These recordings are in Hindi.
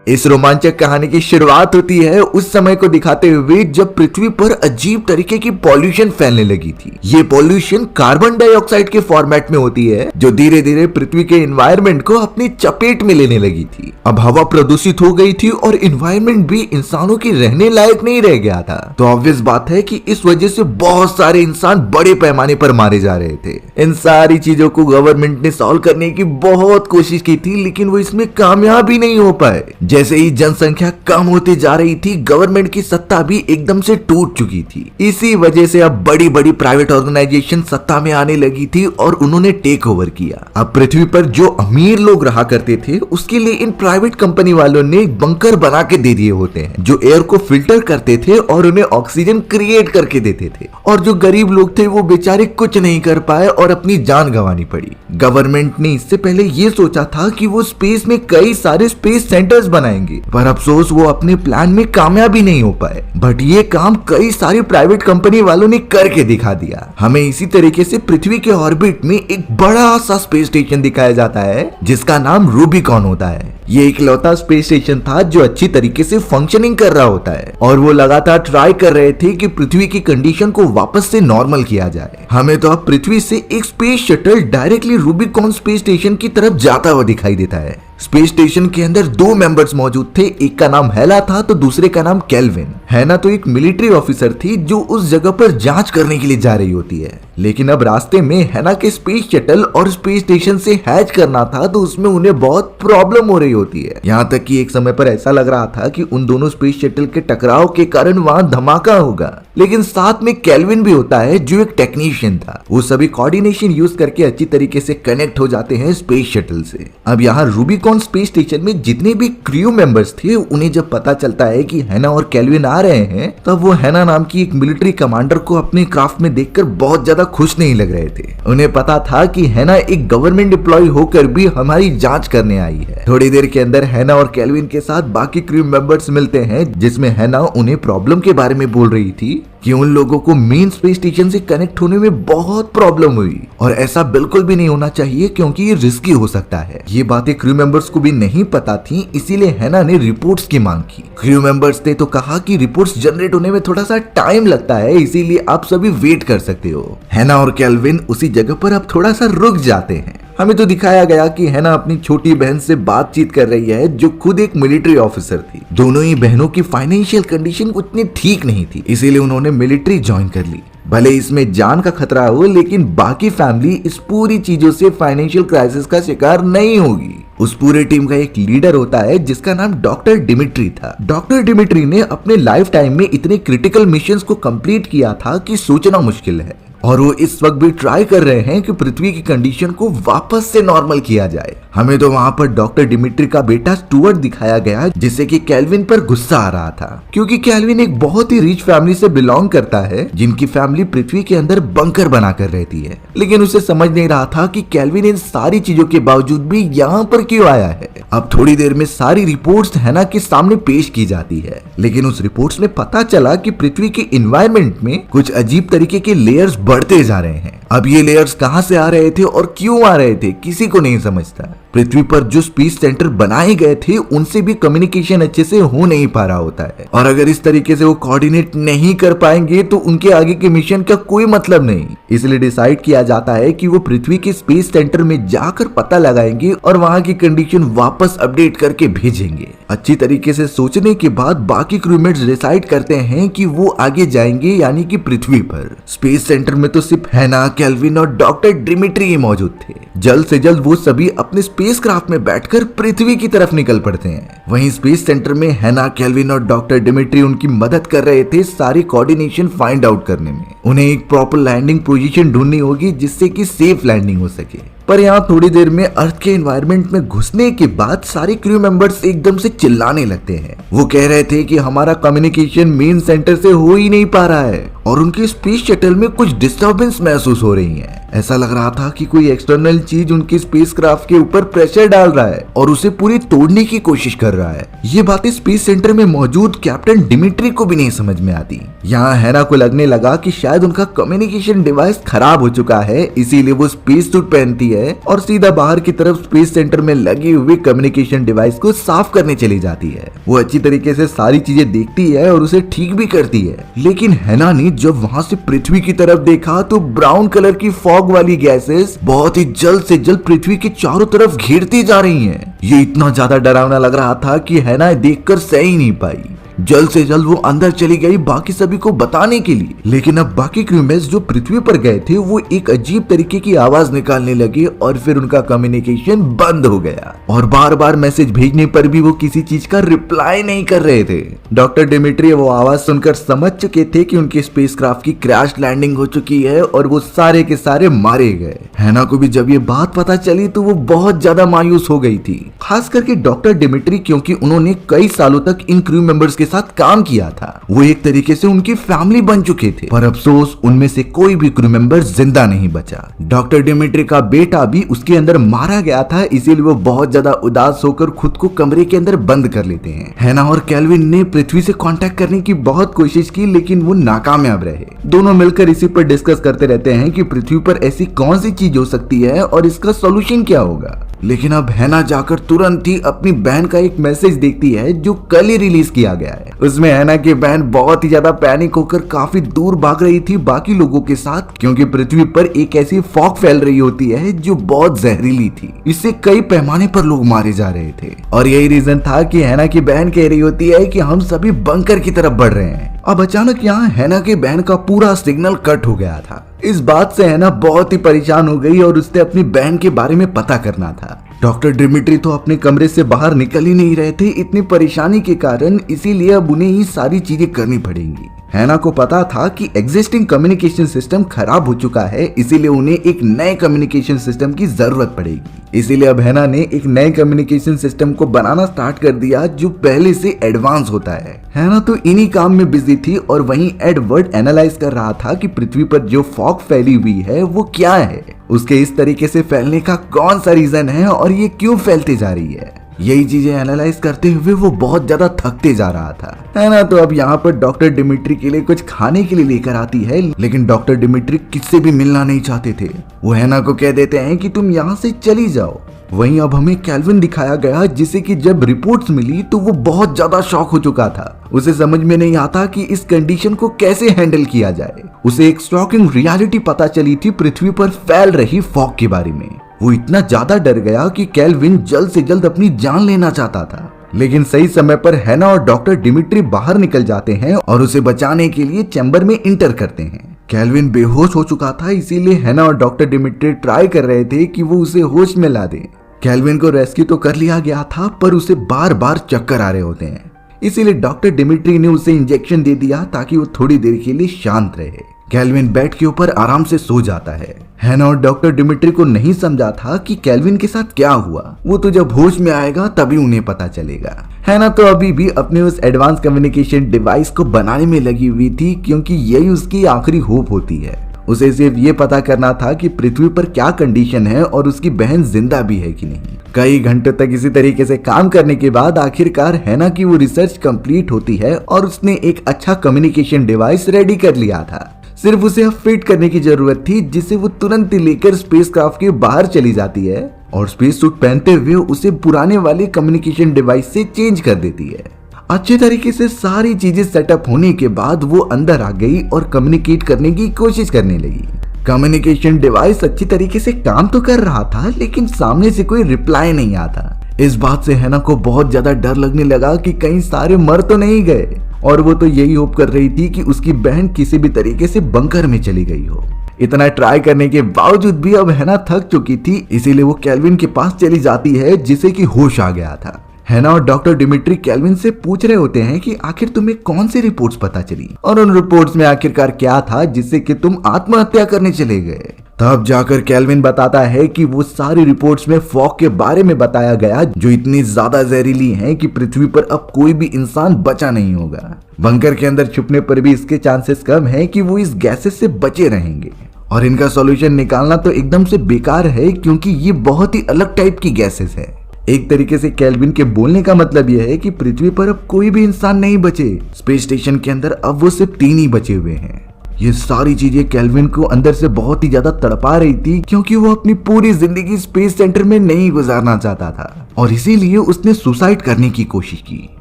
इस रोमांचक कहानी की शुरुआत होती है उस समय को दिखाते हुए जब पृथ्वी पर अजीब तरीके की पॉल्यूशन फैलने लगी थी। ये पॉल्यूशन कार्बन डाइऑक्साइड के फॉर्मेट में होती है जो धीरे धीरे पृथ्वी के एनवायरनमेंट को अपनी चपेट में लेने लगी थी। अब हवा प्रदूषित हो गई थी और एनवायरनमेंट भी इंसानों की रहने लायक नहीं रह गया था। तो ऑब्वियस बात है कि इस वजह से बहुत सारे इंसान बड़े पैमाने पर मारे जा रहे थे। इन सारी चीजों को गवर्नमेंट ने सॉल्व करने की बहुत कोशिश की थी, लेकिन वो इसमें कामयाब ही नहीं हो पाए। जैसे ही जनसंख्या कम होती जा रही थी, गवर्नमेंट की सत्ता भी एकदम से टूट चुकी थी। इसी वजह से अब बड़ी बड़ी प्राइवेट ऑर्गेनाइजेशन सत्ता में आने लगी थी और उन्होंने टेक ओवर किया। अब पृथ्वी पर जो अमीर लोग रहा करते थे उसके लिए इन प्राइवेट कंपनी वालों ने बंकर बना के दे दिए होते हैं जो एयर को फिल्टर करते थे और उन्हें ऑक्सीजन क्रिएट करके देते थे। और जो गरीब लोग थे वो बेचारे कुछ नहीं कर पाए और अपनी जान गंवानी पड़ी। गवर्नमेंट ने इससे पहले ये सोचा था कि वो स्पेस में कई सारे स्पेस सेंटर्स बनाएंगे, पर अफसोस वो अपने प्लान में कामयाबी नहीं हो पाए। बट ये काम कई सारी प्राइवेट कंपनी वालों ने करके दिखा दिया। हमें इसी तरीके से पृथ्वी के ऑर्बिट में एक बड़ा सा स्पेस स्टेशन दिखाया जाता है जिसका नाम रूबिकॉन होता है। ये इकलौता स्पेस स्टेशन था जो अच्छी तरीके से फंक्शनिंग कर रहा होता है और वो लगातार ट्राई कर रहे थे कि पृथ्वी की कंडीशन को वापस से नॉर्मल किया जाए। हमें तो अब पृथ्वी से एक space shuttle directly Rubicon space station की तरफ जाता हुआ दिखाई देता है। स्पेस स्टेशन के अंदर दो मेंबर्स मौजूद थे, एक का नाम हेला था तो दूसरे का नाम केल्विन। हैना तो एक मिलिट्री ऑफिसर थी जो उस जगह पर जांच करने के लिए जा रही होती है, लेकिन अब रास्ते में हैना के स्पेस शटल और स्पेस स्टेशन से हैच करना था तो उसमें उन्हें बहुत प्रॉब्लम हो रही होती है। यहाँ तक कि एक समय पर ऐसा लग रहा था कि उन दोनों स्पेस शटल के टकराव के कारण वहाँ धमाका होगा, लेकिन साथ में केल्विन भी होता है जो एक टेक्नीशियन था। वो सभी कोऑर्डिनेशन यूज करके अच्छी तरीके से कनेक्ट हो जाते हैं स्पेस शटल से। अब यहाँ रूबिकॉन स्पेस स्टेशन में जितने भी क्रू मेंबर्स थे उन्हें जब पता चलता है कि हैना और केल्विन आ रहे हैं तब वो हैना नाम की एक मिलिट्री कमांडर को अपने क्राफ्ट में देखकर बहुत ज्यादा खुश नहीं लग रहे थे। उन्हें पता था कि हैना एक गवर्नमेंट एम्प्लॉय होकर भी हमारी जांच करने आई है। थोड़ी देर के अंदर हैना और केल्विन के साथ बाकी क्रू मेंबर्स मिलते हैं जिसमें हैना उन्हें प्रॉब्लम के बारे में बोल रही थी कि उन लोगों को मेन स्पेस स्टेशन से कनेक्ट होने में बहुत प्रॉब्लम हुई और ऐसा बिल्कुल भी नहीं होना चाहिए क्योंकि ये रिस्की हो सकता है। ये बातें क्रू मेंबर्स को भी नहीं पता थी, इसीलिए हैना ने रिपोर्ट्स की मांग की। क्रू मेंबर्स ने तो कहा कि रिपोर्ट्स जनरेट होने में थोड़ा सा टाइम लगता है, इसीलिए आप सभी वेट कर सकते हो। हैना और केल्विन उसी जगह पर अब थोड़ा सा रुक जाते हैं। हमें तो दिखाया गया कि हैना अपनी छोटी बहन से बातचीत कर रही है जो खुद एक मिलिट्री ऑफिसर थी। दोनों ही बहनों की फाइनेंशियल कंडीशन उतनी ठीक नहीं थी, इसीलिए उन्होंने मिलिट्री ज्वाइन कर ली। भले इसमें जान का खतरा हो, लेकिन बाकी फैमिली इस पूरी चीजों से फाइनेंशियल क्राइसिस का शिकार नहीं होगी। उस पूरे टीम का एक लीडर होता है जिसका नाम डॉक्टर डिमिट्री था। डॉक्टर डिमिट्री ने अपने लाइफ टाइम में इतने क्रिटिकल मिशंस को कंप्लीट किया था कि सोचना मुश्किल है, और वो इस वक्त भी ट्राई कर रहे हैं कि पृथ्वी की कंडीशन को वापस से नॉर्मल किया जाए। हमें तो वहाँ पर डॉक्टर डिमिट्री का बेटा स्टुअर्ट दिखाया गया जिससे कि केल्विन पर गुस्सा आ रहा था, क्योंकि केल्विन एक बहुत ही रिच फैमिली से बिलोंग करता है जिनकी फैमिली पृथ्वी के अंदर बंकर बना कर रहती है। लेकिन उसे समझ नहीं रहा था कि केल्विन इन सारी चीजों के बावजूद भी यहाँ पर क्यों आया है। अब थोड़ी देर में सारी रिपोर्ट्स हैना के सामने पेश की जाती है, लेकिन उस रिपोर्ट्स में पता चला कि पृथ्वी के एनवायरनमेंट में कुछ अजीब तरीके के लेयर्स बढ़ते जा रहे हैं। अब ये लेयर्स कहां से आ रहे थे और क्यों आ रहे थे किसी को नहीं समझता। पृथ्वी पर जो स्पेस सेंटर बनाए गए थे उनसे भी कम्युनिकेशन अच्छे से हो नहीं पा रहा होता है, और अगर इस तरीके से वो कोऑर्डिनेट नहीं कर पाएंगे तो उनके आगे के मिशन का कोई मतलब नहीं। इसलिए डिसाइड किया जाता है कि वो पृथ्वी के स्पेस सेंटर में जाकर पता लगाएंगे और वहां की कंडीशन वापस अपडेट करके भेजेंगे। अच्छी तरीके से सोचने के बाद बाकी क्रूमेट्स डिसाइड करते हैं कि वो आगे जाएंगे, यानी कि पृथ्वी पर। स्पेस सेंटर में तो सिर्फ हैना, केल्विन और डॉक्टर डिमिट्री ही मौजूद थे। जल्द से जल्द वो सभी अपने स्पेसक्राफ्ट में बैठकर पृथ्वी की तरफ निकल पड़ते हैं। वहीं स्पेस सेंटर में हैना, केल्विन और डॉक्टर डिमिट्री उनकी मदद कर रहे थे सारी कोऑर्डिनेशन फाइंड आउट करने में। उन्हें एक प्रॉपर लैंडिंग पोजीशन ढूंढनी होगी जिससे कि सेफ लैंडिंग हो सके। पर यहाँ थोड़ी देर में अर्थ के एनवायरनमेंट में घुसने के बाद सारे क्रू मेंबर्स एकदम से चिल्लाने लगते हैं। वो कह रहे थे कि हमारा कम्युनिकेशन मेन सेंटर से हो ही नहीं पा रहा है और उनके स्पेस शटल में कुछ डिस्टरबेंस महसूस हो रही है। ऐसा लग रहा था कि कोई एक्सटर्नल चीज उनके स्पेसक्राफ्ट के ऊपर प्रेशर डाल रहा है और उसे पूरी तोड़ने की कोशिश कर रहा है। ये बातें स्पेस सेंटर में मौजूद कैप्टन डिमिट्री को भी नहीं समझ में आती। यहाँ हैना को लगने लगा कि शायद उनका कम्युनिकेशन डिवाइस खराब हो चुका है, इसीलिए वो स्पेस सूट पहनती है और सीधा बाहर की तरफ स्पेस सेंटर में लगी हुई कम्युनिकेशन डिवाइस को साफ करने चली जाती है। वो अच्छी तरीके से सारी चीजें देखती है और उसे ठीक भी करती है, लेकिन हैना ने जब वहां से पृथ्वी की तरफ देखा तो ब्राउन कलर की फॉग वाली गैसेस बहुत ही जल्द से जल्द पृथ्वी के चारों तरफ घेरती जा रही हैं। ये इतना ज्यादा डरावना लग रहा था कि हैना देखकर सह ही नहीं पाई। जल्द से जल्द वो अंदर चली गई बाकी सभी को बताने के लिए, लेकिन अब बाकी क्रूमेट्स जो पृथ्वी पर गए थे वो एक अजीब तरीके की आवाज निकालने लगे और फिर उनका कम्युनिकेशन बंद हो गया और बार बार मैसेज भेजने पर भी वो किसी चीज का रिप्लाई नहीं कर रहे थे। डॉक्टर डिमिट्री वो आवाज सुनकर समझ चुके थे कि उनके स्पेसक्राफ्ट की क्रैश लैंडिंग हो चुकी है और वो सारे के सारे मारे गए। हैना को भी जब ये बात पता चली तो वो बहुत ज्यादा मायूस हो गई थी, खास करके डॉक्टर डिमिट्री, क्योंकि उन्होंने कई सालों तक इन क्रू मेंबर्स के साथ काम किया था। वो एक तरीके से उनकी फैमिली बन चुके थे, पर अफसोस उनमें से कोई भी क्रू मेंबर जिंदा नहीं बचा। डॉक्टर डिमिट्री का बेटा भी उसके अंदर मारा गया था, इसीलिए वो बहुत ज्यादा उदास होकर खुद को कमरे के अंदर बंद कर लेते हैं। हैना और केल्विन ने पृथ्वी से कांटेक्ट करने की बहुत कोशिश की, लेकिन वो नाकामयाब रहे। दोनों मिलकर इसी पर डिस्कस करते रहते हैं कि पृथ्वी पर ऐसी कौन सी चीज हो सकती है और इसका सॉल्यूशन क्या होगा। लेकिन अब हैना जाकर तुरंत ही अपनी बहन का एक मैसेज देखती है जो कल ही रिलीज किया गया है। उसमें हैना की बहन बहुत ही ज्यादा पैनिक होकर काफी दूर भाग रही थी बाकी लोगों के साथ, क्योंकि पृथ्वी पर एक ऐसी फॉग फैल रही होती है जो बहुत जहरीली थी। इससे कई पैमाने पर लोग मारे जा रहे थे और यही रीजन था कि हैना की बहन कह रही होती है कि हम सभी बंकर की तरफ बढ़ रहे हैं। अब अचानक यहाँ हैना के बहन का पूरा सिग्नल कट हो गया था। इस बात से हैना बहुत ही परेशान हो गई और उसने अपनी बहन के बारे में पता करना था। डॉक्टर डिमिट्री तो अपने कमरे से बाहर निकल ही नहीं रहे थे इतनी परेशानी के कारण, इसीलिए अब उन्हें ही सारी चीजें करनी पड़ेंगी। हैना को पता था कि एग्जिस्टिंग कम्युनिकेशन सिस्टम खराब हो चुका है, इसीलिए उन्हें एक नए कम्युनिकेशन सिस्टम की जरूरत पड़ेगी। इसीलिए अब हैना ने एक नए कम्युनिकेशन सिस्टम को बनाना स्टार्ट कर दिया जो पहले से एडवांस होता है। हैना तो इन्हीं काम में बिजी थी और वहीं एडवर्ड एनालाइज कर रहा था कि पृथ्वी पर जो फॉग फैली हुई है वो क्या है, उसके इस तरीके से फैलने का कौन सा रीजन है और ये क्यों फैलती जा रही है। यही चीजें एनालाइज करते हुए वो बहुत ज्यादा थकते जा रहा था। हैना तो अब यहाँ पर डॉक्टर डिमिट्री के लिए कुछ खाने के लिए लेकर आती है, लेकिन डॉक्टर डिमिट्री किससे भी मिलना नहीं चाहते थे। वो हैना को कह देते हैं कि तुम यहाँ से चली जाओ। वहीं अब हमें केल्विन दिखाया गया, जिसे कि जब रिपोर्ट्स मिली तो वो बहुत ज्यादा शॉक हो चुका था। उसे समझ में नहीं आता कि इस कंडीशन को कैसे हैंडल किया जाए। उसे एक शॉकिंग रियलिटी पता चली थी पृथ्वी पर फैल रही फॉग के बारे में। वो इतना ज्यादा डर गया कि केल्विन जल्द से जल्द अपनी जान लेना चाहता था, लेकिन सही समय पर हैना और डॉक्टर डिमिट्री बाहर निकल जाते हैं और उसे बचाने के लिए चैम्बर में इंटर करते हैं। केल्विन बेहोश हो चुका था, इसीलिए हैना और डॉक्टर डिमिट्री ट्राई कर रहे थे कि वो उसे होश में ला दें। केल्विन को रेस्क्यू तो कर लिया गया था, पर उसे बार बार चक्कर आ रहे होते हैं, इसीलिए डॉक्टर डिमिट्री ने उसे इंजेक्शन दे दिया ताकि वो थोड़ी देर के लिए शांत रहे। केल्विन बेड के ऊपर आराम से सो जाता है। हैना और डॉक्टर डिमिट्री को नहीं समझा था कि केल्विन के साथ क्या हुआ। वो तो जब होश में आएगा तभी उन्हें पता चलेगा। हैना तो अभी भी अपने उस एडवांस कम्युनिकेशन डिवाइस को बनाने में लगी हुई थी, क्योंकि यही उसकी आखिरी होप होती है। उसे सिर्फ ये पता करना था कि पृथ्वी पर क्या कंडीशन है और उसकी बहन जिंदा भी है कि नहीं। कई घंटे तक इसी तरीके से काम करने के बाद आखिरकार हैना की वो रिसर्च कंप्लीट होती है और उसने एक अच्छा कम्युनिकेशन डिवाइस रेडी कर लिया था। सिर्फ उसे अब फिट करने की जरूरत थी, जिसे वो तुरंत ही लेकर स्पेसक्राफ्ट के बाहर चली जाती है और स्पेस सूट पहनते हुए उसे पुराने वाले कम्युनिकेशन डिवाइस से चेंज कर देती है। अच्छे तरीके से सारी चीजें सेटअप होने के बाद वो अंदर आ गई और कम्युनिकेट करने की कोशिश करने लगी। कम्युनिकेशन डिवाइस अच्छी तरीके से काम तो कर रहा था, लेकिन सामने से कोई रिप्लाई नहीं आता। इस बात से हैना को बहुत ज्यादा डर लगने लगा कि कहीं सारे मर तो नहीं गए, और वो तो यही होप कर रही थी कि उसकी बहन किसी भी तरीके से बंकर में चली गई हो। इतना ट्राई करने के बावजूद भी अब हैना थक चुकी थी, इसीलिए वो केल्विन के पास चली जाती है, जिसे कि होश आ गया था। हैना और डॉक्टर डिमिट्री केल्विन से पूछ रहे होते हैं कि आखिर तुम्हें कौन सी रिपोर्ट्स पता चली और उन रिपोर्ट्स में आखिरकार क्या था जिससे कि तुम आत्महत्या करने चले गए। तब जाकर केल्विन बताता है कि वो सारी रिपोर्ट्स में फॉग के बारे में बताया गया जो इतनी ज्यादा जहरीली हैं कि पृथ्वी पर अब कोई भी इंसान बचा नहीं होगा। बंकर के अंदर छुपने पर भी इसके चांसेस कम है कि वो इस गैसेस से बचे रहेंगे और इनका सॉल्यूशन निकालना तो एकदम से बेकार है क्योंकि ये बहुत ही अलग टाइप की गैसेस है। एक तरीके से केल्विन के बोलने का मतलब यह है कि पृथ्वी पर अब कोई भी इंसान नहीं बचे। स्पेस स्टेशन के अंदर अब वो सिर्फ 3 ही बचे हुए हैं। ये सारी चीजें केल्विन को अंदर से बहुत ही ज्यादा तड़पा रही थी क्योंकि वो अपनी पूरी जिंदगी स्पेस सेंटर में नहीं गुजारना चाहता था और इसीलिए उसने सुसाइड करने की कोशिश की।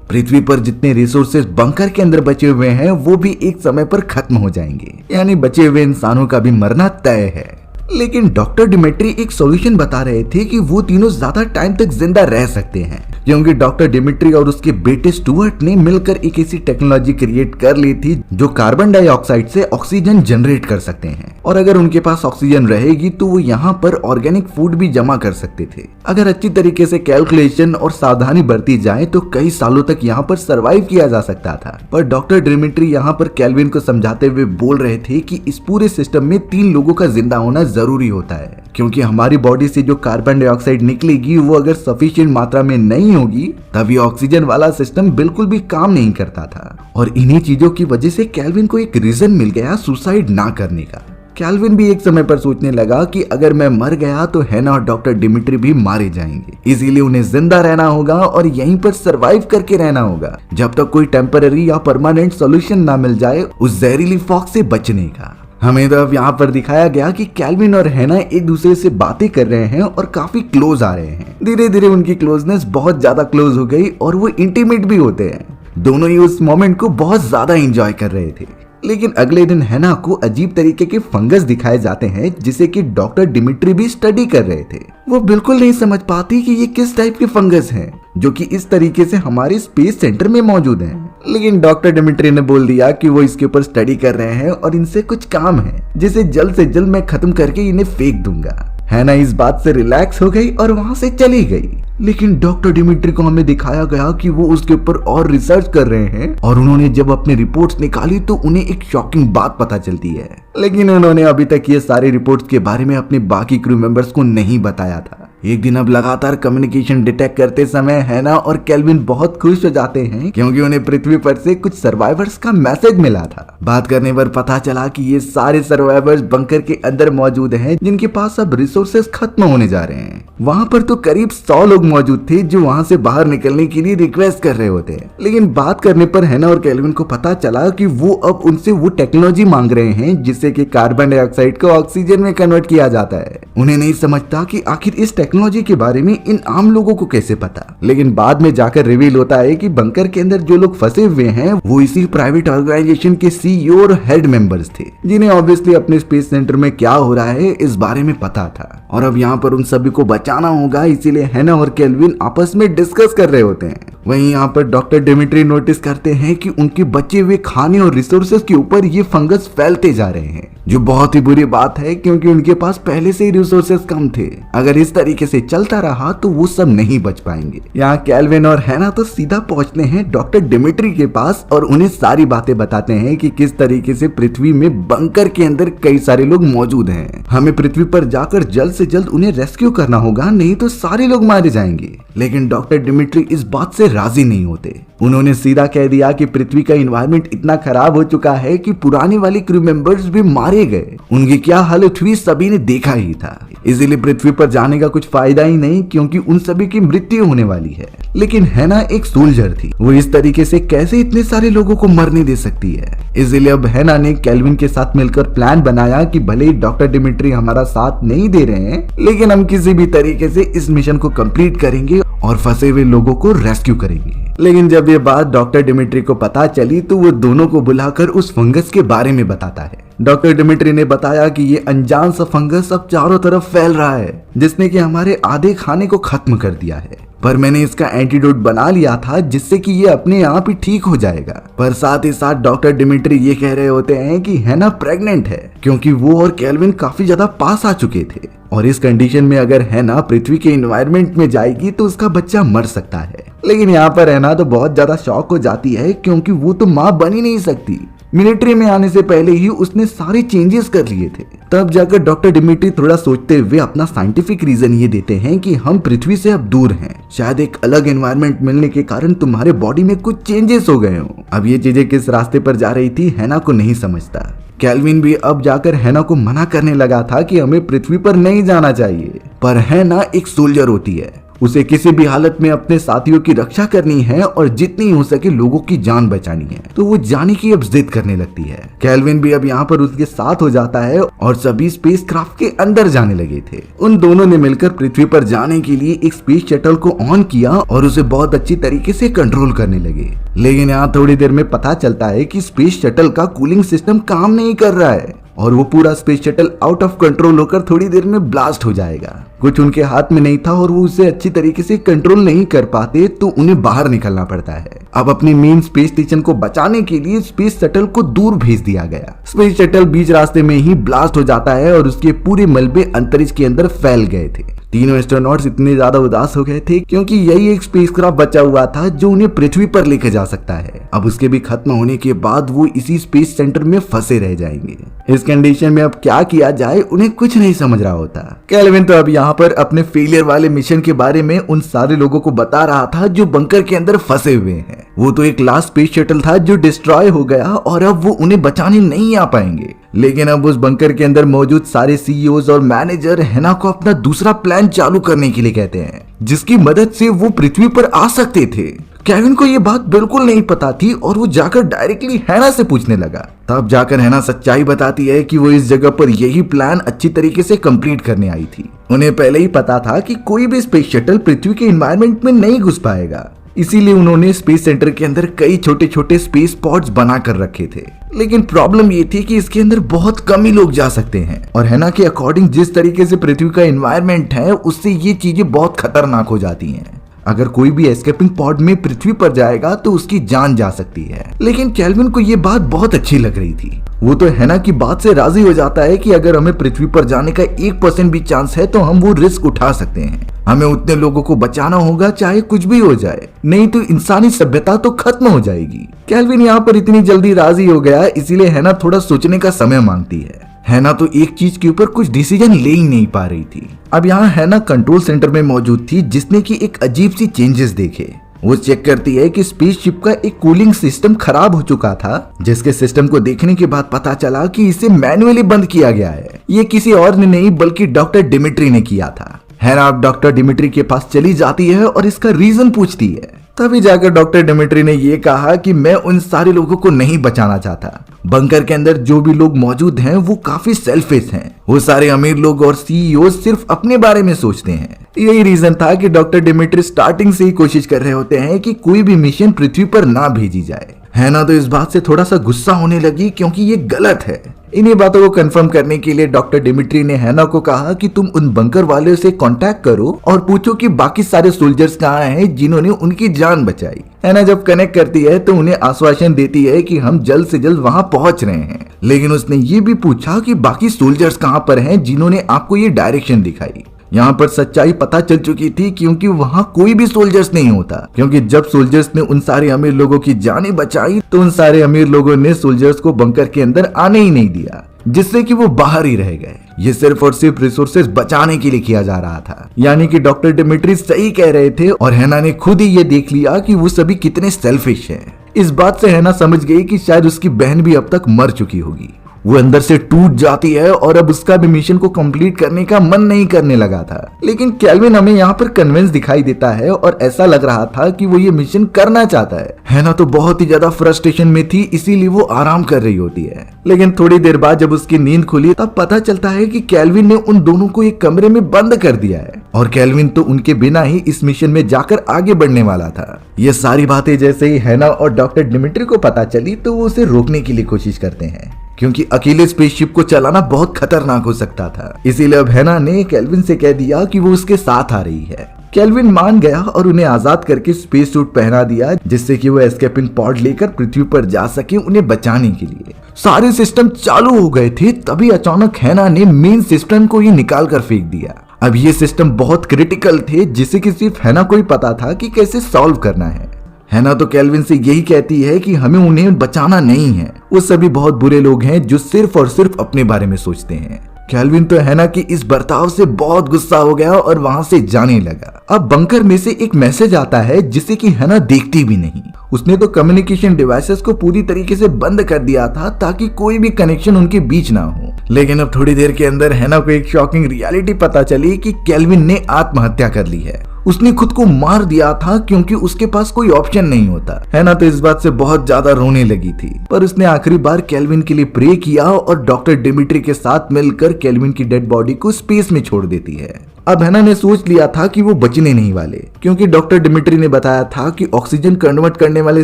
पृथ्वी पर जितने रिसोर्सेज बंकर के अंदर बचे हुए हैं वो भी एक समय पर खत्म हो जाएंगे, यानी बचे हुए इंसानों का भी मरना तय है। लेकिन डॉक्टर डिमिट्री एक सॉल्यूशन बता रहे थे कि वो तीनों ज्यादा टाइम तक जिंदा रह सकते हैं क्योंकि डॉक्टर डिमिट्री और उसके बेटे स्टुअर्ट ने मिलकर एक ऐसी टेक्नोलॉजी क्रिएट कर ली थी जो कार्बन डाइऑक्साइड से ऑक्सीजन जनरेट कर सकते हैं और अगर उनके पास ऑक्सीजन रहेगी तो वो यहाँ पर ऑर्गेनिक फूड भी जमा कर सकते थे। अगर अच्छी तरीके से कैलकुलेशन और सावधानी बरती जाए तो कई सालों तक यहाँ पर सरवाइव किया जा सकता था। पर डॉक्टर डिमिट्री यहाँ पर केल्विन को समझाते हुए बोल रहे थे कि इस पूरे सिस्टम में 3 लोगों का जिंदा होना जरूरी होता है क्योंकि हमारी बॉडी से जो कार्बन डाइऑक्साइड निकलेगी वो अगर सफिशिएंट मात्रा में नहीं होगी तभी ऑक्सीजन वाला सिस्टम बिल्कुल भी काम नहीं करता था। और इन्हीं चीजों की वजह से केल्विन को एक रीजन मिल गया सुसाइड ना करने का। केल्विन भी एक समय पर सोचने लगा कि अगर मैं मर गया तो हैना और डॉक्टर डिमिट्री भी मारे जाएंगे, इसीलिए उन्हें जिंदा रहना होगा और यहीं पर सरवाइव करके रहना होगा जब तक कोई टेम्पररी या परमानेंट सोल्यूशन ना मिल जाए उस जहरीली फॉग से बचने का। हमें तो अब यहाँ पर दिखाया गया कि केल्विन और हैना एक दूसरे से बातें कर रहे हैं और काफी क्लोज आ रहे हैं। धीरे धीरे उनकी क्लोजनेस बहुत ज्यादा क्लोज हो गई और वो इंटीमेट भी होते हैं। दोनों ही उस मोमेंट को बहुत ज्यादा एंजॉय कर रहे थे। लेकिन अगले दिन हैना को अजीब तरीके के फंगस दिखाए जाते हैं जिसे कि डॉक्टर डिमिट्री भी स्टडी कर रहे थे। वो बिल्कुल नहीं समझ पाती कि ये किस टाइप के फंगस हैं जो कि इस तरीके से हमारे स्पेस सेंटर में मौजूद हैं। लेकिन डॉक्टर डिमिट्री ने बोल दिया कि वो इसके ऊपर स्टडी कर रहे हैं और इनसे कुछ काम है जिसे जल्द से जल्द मैं खत्म करके इन्हें फेंक दूंगा। हैना इस बात से रिलैक्स हो गई और वहां से चली गई। लेकिन डॉक्टर डिमिट्री को हमें दिखाया गया कि वो उसके ऊपर और रिसर्च कर रहे हैं और उन्होंने जब अपनी रिपोर्ट्स निकाली तो उन्हें एक शॉकिंग बात पता चलती है। लेकिन उन्होंने अभी तक ये सारी रिपोर्ट्स के बारे में अपने बाकी क्रू मेंबर्स को नहीं बताया था। एक दिन अब लगातार कम्युनिकेशन डिटेक्ट करते समय हैना और केल्विन बहुत खुश हो जाते हैं क्योंकि उन्हें पृथ्वी पर से कुछ सर्वाइवर्स का मैसेज मिला था। बात करने पर पता चला कि ये सारे सर्वाइवर्स बंकर के अंदर मौजूद हैं जिनके पास अब रिसोर्सेज खत्म होने जा रहे हैं। वहाँ पर तो करीब 100 लोग मौजूद थे जो वहाँ से बाहर निकलने के लिए रिक्वेस्ट कर रहे होते हैं। लेकिन बात करने पर हैना और केल्विन को पता चला कि वो अब उनसे वो टेक्नोलॉजी मांग रहे हैं जिससे कि कार्बन डाइऑक्साइड को ऑक्सीजन में कन्वर्ट किया जाता है। उन्हें नहीं समझता कि आखिर इस टेक्नोलॉजी के बारे में इन आम लोगों को कैसे पता। लेकिन बाद में जाकर रिवील होता है कि बंकर के अंदर जो लोग फंसे हुए हैं वो इसी प्राइवेट ऑर्गेनाइजेशन के सीईओ और हेड मेंबर्स थे जिन्हें ऑब्वियसली अपने स्पेस सेंटर में क्या हो रहा है इस बारे में पता था और अब यहाँ पर उन सभी को बचाना होगा, इसीलिए हैना और केल्विन आपस में डिस्कस कर रहे होते हैं। वहीं यहाँ पर डॉक्टर डिमिट्री नोटिस करते हैं कि उनके बचे हुए खाने और रिसोर्सेज के ऊपर ये फंगस फैलते जा रहे हैं जो बहुत ही बुरी बात है क्योंकि उनके पास पहले से ही रिसोर्सेज कम थे। अगर इस तरीके से चलता रहा तो वो सब नहीं बच पाएंगे। यहाँ केल्विन और हैना तो सीधा पहुंचते हैं डॉक्टर डिमिट्री के पास और उन्हें सारी बातें बताते हैं कि किस तरीके से पृथ्वी में बंकर के अंदर कई सारे लोग मौजूद हैं। हमें पृथ्वी पर जाकर जल्द से जल्द उन्हें रेस्क्यू करना होगा, नहीं तो सारे लोग मारे जाएंगे। लेकिन डॉक्टर डिमिट्री इस बात से राजी नहीं होते। उन्होंने सीधा कह दिया कि पृथ्वी का एनवायरनमेंट इतना खराब हो चुका है कि पुराने वाले क्रू मेंबर्स भी मारे गए। उनकी क्या हालत हुई सभी ने देखा ही था, इसीलिए पृथ्वी पर जाने का कुछ फायदा ही नहीं क्योंकि उन सभी की मृत्यु होने वाली है। लेकिन हैना एक सोल्जर थी, वो इस तरीके से कैसे इतने सारे लोगों को मरने दे सकती है। इसलिए अब हैना ने केल्विन के साथ मिलकर प्लान बनाया कि भले ही डॉक्टर डिमिट्री हमारा साथ नहीं दे रहे हैं लेकिन हम किसी भी तरीके से इस मिशन को कंप्लीट करेंगे और फंसे हुए लोगों को रेस्क्यू करेंगे। लेकिन जब ये बात डॉक्टर डिमिट्री को पता चली तो वो दोनों को बुलाकर उस फंगस के बारे में बताता है। डॉक्टर डिमिट्री ने बताया कि ये अनजान सा फंगस अब चारों तरफ फैल रहा है जिसने कि हमारे आधे खाने को खत्म कर दिया है, पर मैंने इसका एंटीडोट बना लिया था जिससे कि ये अपने आप ही ठीक हो जाएगा। पर साथ ही साथ डॉक्टर डिमिट्री ये कह रहे होते हैं कि हैना प्रेग्नेंट है क्योंकि वो और केल्विन काफी ज्यादा पास आ चुके थे और इस कंडीशन में अगर हैना पृथ्वी के एनवायरनमेंट में जाएगी तो उसका बच्चा मर सकता है। लेकिन यहाँ पर हैना तो बहुत ज्यादा शॉक हो जाती है क्योंकि वो तो माँ बन ही नहीं सकती। मिलिट्री में आने से पहले ही उसने सारे चेंजेस कर लिए थे। तब जाकर डॉक्टर डिमिट्री थोड़ा सोचते हुए अपना साइंटिफिक रीजन ये देते हैं कि हम पृथ्वी से अब दूर हैं, शायद एक अलग एनवायरनमेंट मिलने के कारण तुम्हारे बॉडी में कुछ चेंजेस हो गए हो। अब ये चीजें किस रास्ते पर जा रही थी हैना को नहीं समझता। केल्विन भी अब जाकर हैना को मना करने लगा था कि हमें पृथ्वी पर नहीं जाना चाहिए, पर हैना एक सोल्जर होती है, उसे किसी भी हालत में अपने साथियों की रक्षा करनी है और जितनी हो सके लोगों की जान बचानी है, तो वो जाने की अब जिद करने लगती है। केल्विन भी अब यहाँ पर उसके साथ हो जाता है और सभी स्पेसक्राफ्ट के अंदर जाने लगे थे। उन दोनों ने मिलकर पृथ्वी पर जाने के लिए एक स्पेस शटल को ऑन किया और उसे बहुत अच्छी तरीके से कंट्रोल करने लगे। लेकिन यहाँ थोड़ी देर में पता चलता है कि स्पेस शटल का कूलिंग सिस्टम काम नहीं कर रहा है और वो पूरा space shuttle out of control होकर थोड़ी देर में ब्लास्ट हो जाएगा। कुछ उनके हाथ में नहीं था और वो उसे अच्छी तरीके से कंट्रोल नहीं कर पाते, तो उन्हें बाहर निकलना पड़ता है। अब अपनी मेन स्पेस स्टेशन को बचाने के लिए स्पेस शटल को दूर भेज दिया गया। स्पेस शटल बीच रास्ते में ही ब्लास्ट हो जाता है और उसके पूरे मलबे अंतरिक्ष के अंदर फैल गए थे। तीनों एस्ट्रोनॉट्स इतने ज्यादा उदास हो गए थे क्योंकि यही एक स्पेसक्राफ्ट बचा हुआ था जो उन्हें पृथ्वी पर लेकर जा सकता है। अब उसके भी खत्म होने के बाद वो इसी स्पेस सेंटर में फंसे रह जाएंगे। इस कंडीशन में अब क्या किया जाए उन्हें कुछ नहीं समझ रहा होता। केल्विन तो अब यहाँ पर अपने फेलियर वाले मिशन के बारे में उन सारे लोगों को बता रहा था जो बंकर के अंदर फंसे हुए हैं। वो तो एक लास्ट स्पेस शटल था जो डिस्ट्रॉय हो गया और अब वो उन्हें बचाने नहीं आ पाएंगे। लेकिन अब उस बंकर के अंदर मौजूद सारे सीईओज और मैनेजर हैना को अपना दूसरा प्लान चालू करने के लिए कहते हैं, जिसकी मदद से वो पृथ्वी पर आ सकते थे। केविन को ये बात बिल्कुल नहीं पता थी और वो जाकर डायरेक्टली हैना से पूछने लगा। तब जाकर हैना सच्चाई बताती है कि वो इस जगह पर यही प्लान अच्छी तरीके से कंप्लीट करने आई थी। उन्हें पहले ही पता था कि कोई भी स्पेस शटल पृथ्वी के एनवायरनमेंट में नहीं घुस पाएगा, इसीलिए उन्होंने स्पेस सेंटर के अंदर कई छोटे छोटे स्पेस पॉड्स बना कर रखे थे। लेकिन प्रॉब्लम ये थी कि इसके अंदर बहुत कम ही लोग जा सकते हैं और हैना के अकॉर्डिंग जिस तरीके से पृथ्वी का एनवायरनमेंट है उससे ये चीजें बहुत खतरनाक हो जाती हैं। अगर कोई भी एस्केपिंग पॉड में पृथ्वी पर जाएगा तो उसकी जान जा सकती है। लेकिन केल्विन को ये बात बहुत अच्छी लग रही थी। वो तो हैना की बात से राजी हो जाता है कि अगर हमें पृथ्वी पर जाने का 1% भी चांस है तो हम वो रिस्क उठा सकते हैं। हमें उतने लोगों को बचाना होगा चाहे कुछ भी हो जाए, नहीं तो इंसानी सभ्यता तो खत्म हो जाएगी। केल्विन यहाँ पर इतनी जल्दी राजी हो गया, इसीलिए हैना थोड़ा सोचने का समय मांगती है। हैना तो एक चीज के ऊपर कुछ डिसीजन ले ही नहीं पा रही थी। अब यहाँ हैना कंट्रोल सेंटर में मौजूद थी जिसने की एक अजीब सी चेंजेस देखे। वो चेक करती है कि स्पेसशिप का एक कूलिंग सिस्टम खराब हो चुका था, जिसके सिस्टम को देखने के बाद पता चला कि इसे मैन्युअली बंद किया गया है। ये किसी और ने नहीं बल्कि डॉक्टर डिमिट्री ने किया था। हैना अब डॉक्टर डिमिट्री के पास चली जाती है और इसका रीजन पूछती है। तभी जाकर डॉक्टर डिमिट्री ने ये कहा कि मैं उन सारे लोगों को नहीं बचाना चाहता। बंकर के अंदर जो भी लोग मौजूद हैं वो काफी सेल्फिश हैं। वो सारे अमीर लोग और सीईओ सिर्फ अपने बारे में सोचते हैं। यही रीजन था कि डॉक्टर डिमिट्री स्टार्टिंग से ही कोशिश कर रहे होते हैं कि कोई भी मिशन पृथ्वी पर ना भेजी जाए। हैना तो इस बात से थोड़ा सा गुस्सा होने लगी क्योंकि ये गलत है। इन्हीं बातों को कंफर्म करने के लिए डॉक्टर डिमिट्री ने हैना को कहा कि तुम उन बंकर वाले से कांटेक्ट करो और पूछो कि बाकी सारे सोल्जर्स कहाँ हैं जिन्होंने उनकी जान बचाई। हैना जब कनेक्ट करती है तो उन्हें आश्वासन देती है कि हम जल्द से जल्द वहाँ पहुँच रहे हैं। लेकिन उसने ये भी पूछा कि बाकी सोल्जर्स कहाँ पर हैं जिन्होंने आपको ये डायरेक्शन दिखाई। यहाँ पर सच्चाई पता चल चुकी थी क्योंकि वहाँ कोई भी सोल्जर्स नहीं होता, क्योंकि जब सोल्जर्स ने उन सारे अमीर लोगों की जानें बचाई तो उन सारे अमीर लोगों ने सोल्जर्स को बंकर के अंदर आने ही नहीं दिया, जिससे कि वो बाहर ही रह गए। ये सिर्फ और सिर्फ रिसोर्सेज बचाने के लिए किया जा रहा था। यानी कि डॉक्टर डिमिट्री सही कह रहे थे और हैना ने खुद ही ये देख लिया कि वो सभी कितने सेल्फिश हैं। इस बात से हैना समझ गई कि शायद उसकी बहन भी अब तक मर चुकी होगी। वो अंदर से टूट जाती है और अब उसका भी मिशन को कंप्लीट करने का मन नहीं करने लगा था। लेकिन केल्विन हमें यहाँ पर कन्विंस दिखाई देता है और ऐसा लग रहा था कि वो ये मिशन करना चाहता है। हैना तो बहुत ही ज्यादा फ्रस्ट्रेशन में थी, इसीलिए वो आराम कर रही होती है। लेकिन थोड़ी देर बाद जब उसकी नींद खुली तब पता चलता है कि केल्विन ने उन दोनों को एक कमरे में बंद कर दिया है और केल्विन तो उनके बिना ही इस मिशन में जाकर आगे बढ़ने वाला था। ये सारी बातें जैसे ही हैना और डॉक्टर डिमिट्री को पता चली तो वो उसे रोकने की लिए कोशिश करते हैं, क्योंकि अकेले स्पेसशिप को चलाना बहुत खतरनाक हो सकता था। इसीलिए अब हैना ने केल्विन से कह दिया कि वो उसके साथ आ रही है। केल्विन मान गया और उन्हें आजाद करके स्पेस सूट पहना दिया, जिससे कि वो एस्केपिंग पॉड लेकर पृथ्वी पर जा सके उन्हें बचाने के लिए। सारे सिस्टम चालू हो गए थे, तभी अचानक हैना ने मेन सिस्टम को ही निकाल कर फेंक दिया। अब ये सिस्टम बहुत क्रिटिकल थे, जिसे कि सिर्फ हैना को ही पता था कि कैसे सॉल्व करना है। हैना तो केल्विन से यही कहती है कि हमें उन्हें बचाना नहीं है, वो सभी बहुत बुरे लोग हैं जो सिर्फ और सिर्फ अपने बारे में सोचते हैं। केल्विन तो हैना की इस बर्ताव से बहुत गुस्सा हो गया और वहां से जाने लगा। अब बंकर में से एक मैसेज आता है जिसे कि हैना देखती भी नहीं। उसने तो कम्युनिकेशन डिवाइसेस को पूरी तरीके से बंद कर दिया था ताकि कोई भी कनेक्शन उनके बीच ना हो। लेकिन अब थोड़ी देर के अंदर हैना को एक शॉकिंग रियलिटी पता चली कि केल्विन ने आत्महत्या कर ली है। उसने खुद को मार दिया था क्योंकि उसके पास कोई ऑप्शन नहीं होता। हैना तो इस बात से बहुत ज्यादा रोने लगी थी, पर उसने आखिरी बार केल्विन के लिए प्रे किया और डॉक्टर डिमिट्री के साथ मिलकर केल्विन की डेड बॉडी को स्पेस में छोड़ देती है। अब हैना ने सोच लिया था कि वो बचने नहीं वाले, क्योंकि डॉक्टर डिमिट्री ने बताया था कि ऑक्सीजन कन्वर्ट करने वाले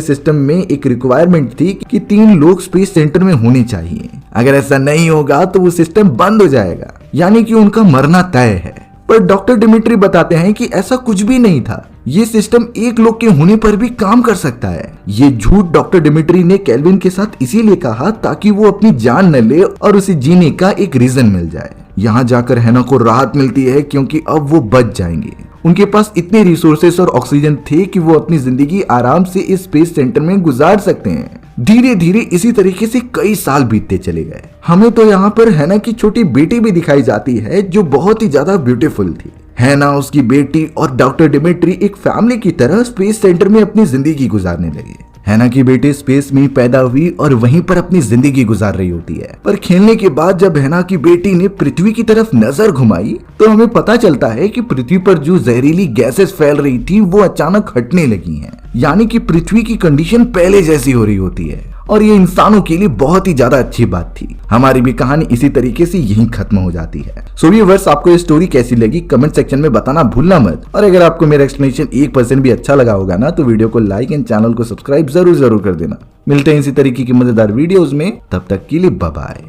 सिस्टम में एक रिक्वायरमेंट थी कि 3 लोग स्पेस सेंटर में होने चाहिए। अगर ऐसा नहीं होगा तो वो सिस्टम बंद हो जाएगा, यानी कि उनका मरना तय है। पर डॉक्टर डिमिट्री बताते हैं कि ऐसा कुछ भी नहीं था, ये सिस्टम 1 लोग के होने पर भी काम कर सकता है। ये झूठ डॉक्टर डिमिट्री ने केल्विन के साथ इसीलिए कहा ताकि वो अपनी जान न ले और उसे जीने का एक रीजन मिल जाए। यहाँ जाकर हैना को राहत मिलती है क्योंकि अब वो बच जाएंगे। उनके पास इतने रिसोर्सेस और ऑक्सीजन थे कि वो अपनी जिंदगी आराम से इस स्पेस सेंटर में गुजार सकते हैं। धीरे धीरे इसी तरीके से कई साल बीतते चले गए। हमें तो यहाँ पर हैना की छोटी बेटी भी दिखाई जाती है जो बहुत ही ज्यादा ब्यूटीफुल थी। हैना, उसकी बेटी और डॉक्टर डिमिट्री एक फैमिली की तरह स्पेस सेंटर में अपनी जिंदगी गुजारने लगे। हैना की बेटी स्पेस में पैदा हुई और वहीं पर अपनी जिंदगी गुजार रही होती है, पर खेलने के बाद जब हैना की बेटी ने पृथ्वी की तरफ नजर घुमाई तो हमें पता चलता है कि पृथ्वी पर जो जहरीली गैसेस फैल रही थी वो अचानक हटने लगी हैं, यानी कि पृथ्वी की कंडीशन पहले जैसी हो रही होती है। और ये इंसानों के लिए बहुत ही ज्यादा अच्छी बात थी। हमारी भी कहानी इसी तरीके से यहीं खत्म हो जाती है। सो व्यूअर्स, आपको ये स्टोरी कैसी लगी कमेंट सेक्शन में बताना भूलना मत। और अगर आपको मेरा एक्सप्लेनेशन 1% भी अच्छा लगा होगा ना तो वीडियो को लाइक एंड चैनल को सब्सक्राइब जरूर कर देना। मिलते हैं इसी तरीके की मजेदार वीडियोस में, तब तक के लिए बाय बाय।